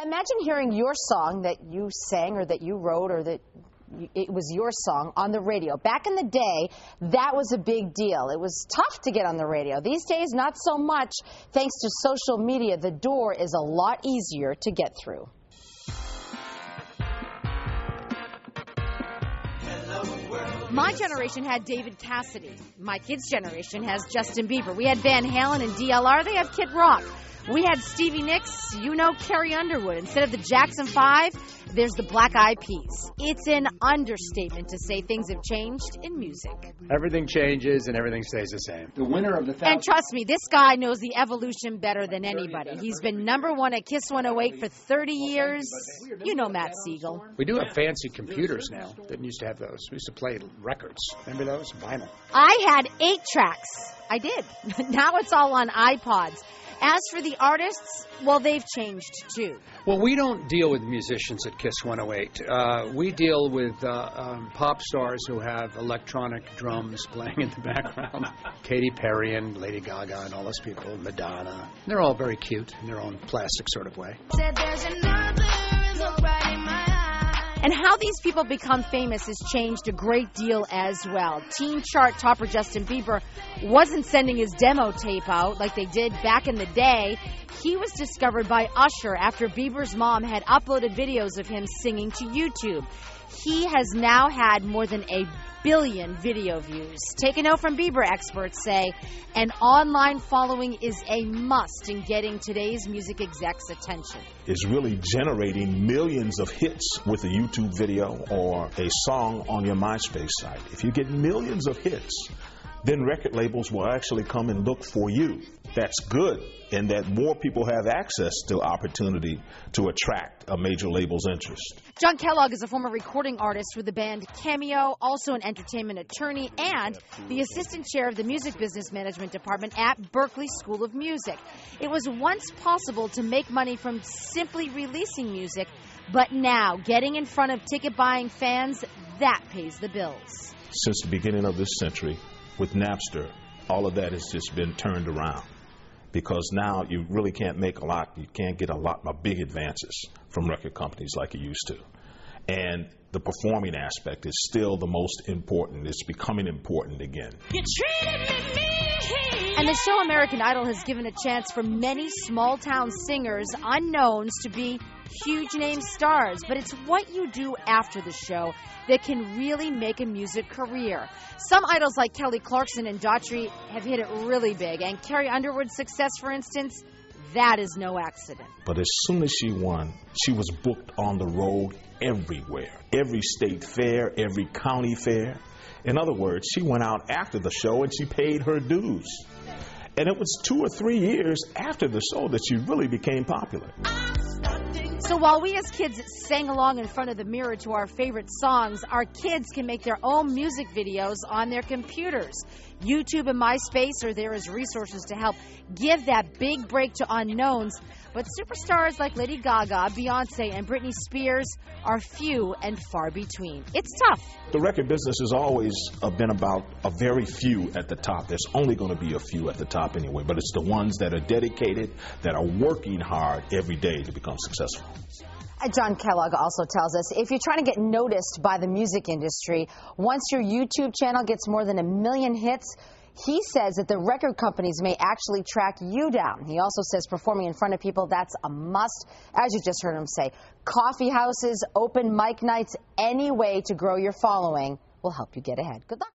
Imagine hearing your song that you sang or that you wrote or that it was your song on the radio. Back in the day, that was a big deal. It was tough to get on the radio. These days, not so much. Thanks to social media, the door is a lot easier to get through. My generation had David Cassidy. My kids' generation has Justin Bieber. We had Van Halen and DLR. They have Kid Rock. We had Stevie Nicks, Carrie Underwood. Instead of the Jackson 5, there's the Black Eyed Peas. It's an understatement to say things have changed in music. Everything changes and everything stays the same. The winner of the And trust me, this guy knows the evolution better than anybody. He's been #1 at Kiss 108 for 30 years. You know Matt Siegel. We do have fancy computers now. Didn't used to have those. We used to play records. Remember those? Vinyl. I had 8 tracks. I did. Now it's all on iPods. As for the artists, well, they've changed too. Well, we don't deal with musicians at Kiss 108. We deal with pop stars who have electronic drums playing in the background. Katy Perry and Lady Gaga and all those people, Madonna. They're all very cute in their own plastic sort of way. Said there's another look right in my eye. And how these people become famous has changed a great deal as well. Teen chart topper Justin Bieber wasn't sending his demo tape out like they did back in the day. He was discovered by Usher after Bieber's mom had uploaded videos of him singing to YouTube. He has now had more than 1 billion video views. Take a note from Bieber, experts say. An online following is a must in getting today's music execs' attention. Is really generating millions of hits with a YouTube video or a song on your MySpace site. If you get millions of hits, then record labels will actually come and look for you. That's good, in that more people have access to opportunity to attract a major label's interest. John Kellogg is a former recording artist with the band Cameo, also an entertainment attorney, and the assistant chair of the music business management department at Berklee School of Music. It was once possible to make money from simply releasing music, but now getting in front of ticket-buying fans, that pays the bills. Since the beginning of this century, with Napster, all of that has just been turned around, because now you really can't make a lot, you can't get a lot of big advances from record companies like you used to. And the performing aspect is still the most important. It's becoming important again. You treated me mean. And the show American Idol has given a chance for many small-town singers, unknowns, to be huge name stars. But it's what you do after the show that can really make a music career. Some idols like Kelly Clarkson and Daughtry have hit it really big. And Carrie Underwood's success, for instance, that is no accident. But as soon as she won, she was booked on the road everywhere. Every state fair, every county fair. In other words, she went out after the show and she paid her dues. And it was 2 or 3 years after the show that she really became popular. So while we as kids sang along in front of the mirror to our favorite songs, our kids can make their own music videos on their computers. YouTube and MySpace are there as resources to help give that big break to unknowns. But superstars like Lady Gaga, Beyonce, and Britney Spears are few and far between. It's tough. The record business has always been about a very few at the top. There's only going to be a few at the top anyway, but it's the ones that are dedicated, that are working hard every day to become successful. John Kellogg also tells us, if you're trying to get noticed by the music industry, once your YouTube channel gets more than 1 million hits, he says that the record companies may actually track you down. He also says performing in front of people, that's a must. As you just heard him say, coffee houses, open mic nights, any way to grow your following will help you get ahead. Good luck.